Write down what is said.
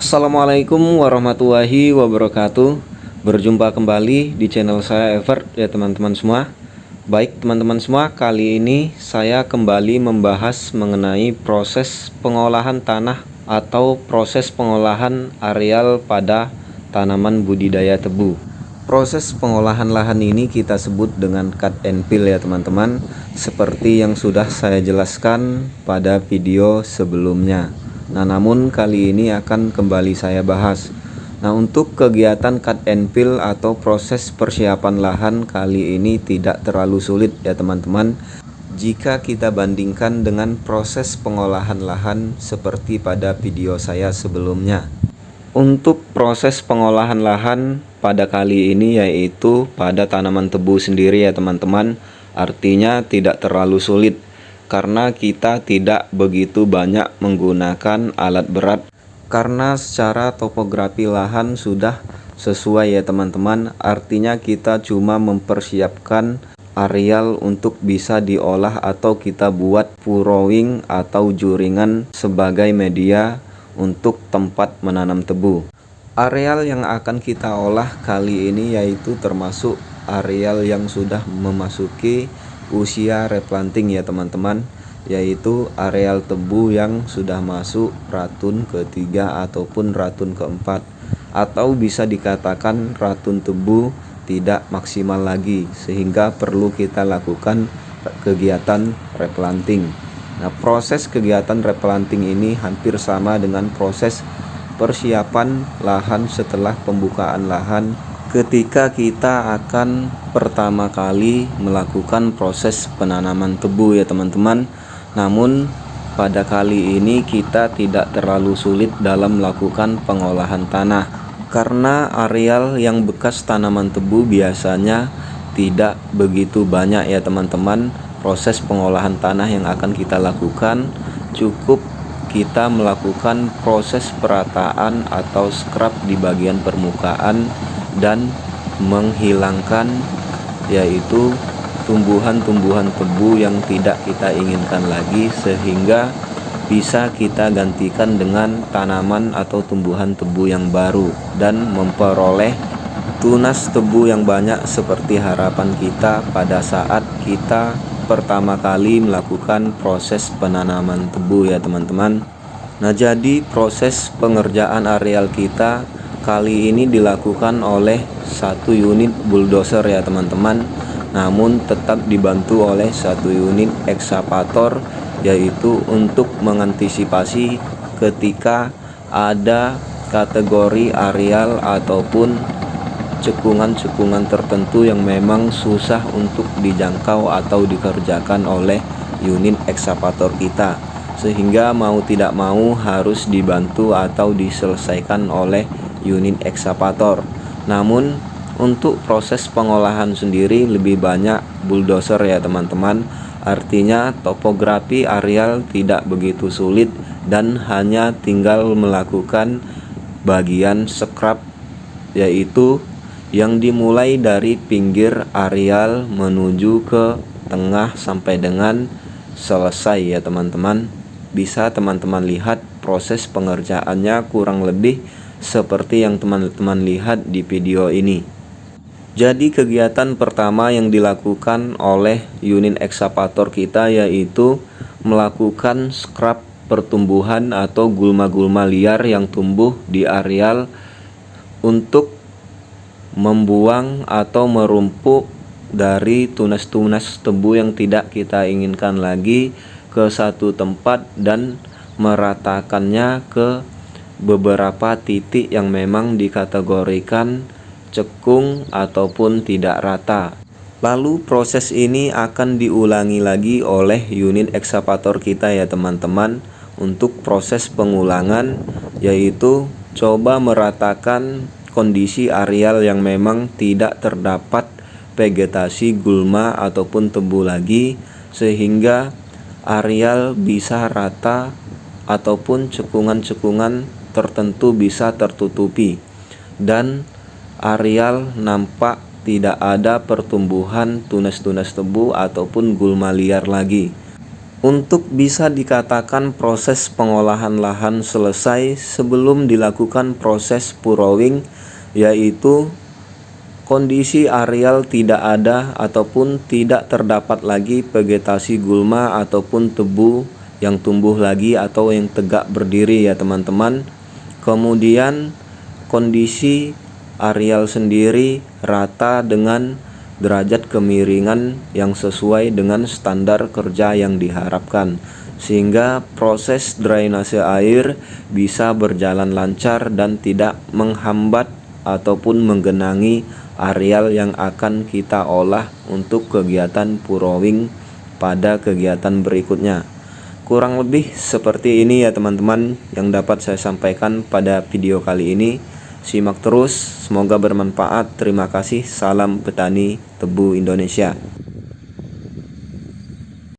Assalamualaikum warahmatullahi wabarakatuh. Berjumpa kembali di channel saya Evert ya teman-teman semua. Baik teman-teman semua, kali ini saya kembali membahas mengenai proses pengolahan tanah atau proses pengolahan areal pada tanaman budidaya tebu. Proses pengolahan lahan ini kita sebut dengan cut and fill ya teman-teman, seperti yang sudah saya jelaskan pada video sebelumnya. Nah, namun kali ini akan kembali saya bahas. Nah, untuk kegiatan cut and fill atau proses persiapan lahan kali ini tidak terlalu sulit ya teman-teman, jika kita bandingkan dengan proses pengolahan lahan seperti pada video saya sebelumnya. Untuk proses pengolahan lahan pada kali ini yaitu pada tanaman tebu sendiri ya teman-teman, artinya tidak terlalu sulit karena kita tidak begitu banyak menggunakan alat berat, karena secara topografi lahan sudah sesuai ya teman-teman. Artinya kita cuma mempersiapkan areal untuk bisa diolah atau kita buat furrowing atau juringan sebagai media untuk tempat menanam tebu. Areal yang akan kita olah kali ini yaitu termasuk areal yang sudah memasuki usia replanting ya teman-teman, yaitu areal tebu yang sudah masuk ratun ketiga ataupun ratun keempat, atau bisa dikatakan ratun tebu tidak maksimal lagi, sehingga perlu kita lakukan kegiatan replanting. Nah, proses kegiatan replanting ini hampir sama dengan proses persiapan lahan setelah pembukaan lahan ketika kita akan pertama kali melakukan proses penanaman tebu ya teman-teman. Namun pada kali ini kita tidak terlalu sulit dalam melakukan pengolahan tanah, karena areal yang bekas tanaman tebu biasanya tidak begitu banyak ya teman-teman. Proses pengolahan tanah yang akan kita lakukan cukup kita melakukan proses perataan atau scrub di bagian permukaan dan menghilangkan yaitu tumbuhan-tumbuhan tebu yang tidak kita inginkan lagi, sehingga bisa kita gantikan dengan tanaman atau tumbuhan tebu yang baru dan memperoleh tunas tebu yang banyak seperti harapan kita pada saat kita pertama kali melakukan proses penanaman tebu ya teman-teman. Nah, jadi proses pengerjaan areal kita kali ini dilakukan oleh satu unit bulldozer ya teman-teman, namun tetap dibantu oleh satu unit ekskavator, yaitu untuk mengantisipasi ketika ada kategori areal ataupun cekungan-cekungan tertentu yang memang susah untuk dijangkau atau dikerjakan oleh unit ekskavator kita, sehingga mau tidak mau harus dibantu atau diselesaikan oleh unit ekskavator. Namun untuk proses pengolahan sendiri lebih banyak bulldozer ya teman-teman, artinya topografi areal tidak begitu sulit dan hanya tinggal melakukan bagian scrub, yaitu yang dimulai dari pinggir areal menuju ke tengah sampai dengan selesai ya teman-teman. Bisa teman-teman lihat proses pengerjaannya kurang lebih seperti yang teman-teman lihat di video ini. Jadi kegiatan pertama yang dilakukan oleh unit ekskavator kita yaitu melakukan scrub pertumbuhan atau gulma-gulma liar yang tumbuh di areal untuk membuang atau merumpuk dari tunas-tunas tebu yang tidak kita inginkan lagi ke satu tempat dan meratakannya ke beberapa titik yang memang dikategorikan cekung ataupun tidak rata. Lalu proses ini akan diulangi lagi oleh unit ekskavator kita ya teman-teman untuk proses pengulangan, yaitu coba meratakan kondisi areal yang memang tidak terdapat vegetasi gulma ataupun tebu lagi, sehingga areal bisa rata ataupun cekungan-cekungan tertentu bisa tertutupi dan areal nampak tidak ada pertumbuhan tunas-tunas tebu ataupun gulma liar lagi. Untuk bisa dikatakan proses pengolahan lahan selesai sebelum dilakukan proses purowing, yaitu kondisi areal tidak ada ataupun tidak terdapat lagi vegetasi gulma ataupun tebu yang tumbuh lagi atau yang tegak berdiri ya teman-teman. Kemudian kondisi areal sendiri rata dengan derajat kemiringan yang sesuai dengan standar kerja yang diharapkan, sehingga proses drainase air bisa berjalan lancar dan tidak menghambat ataupun menggenangi areal yang akan kita olah untuk kegiatan purowing pada kegiatan berikutnya. Kurang lebih seperti ini ya teman-teman yang dapat saya sampaikan pada video kali ini. Simak terus, semoga bermanfaat. Terima kasih. Salam petani tebu Indonesia.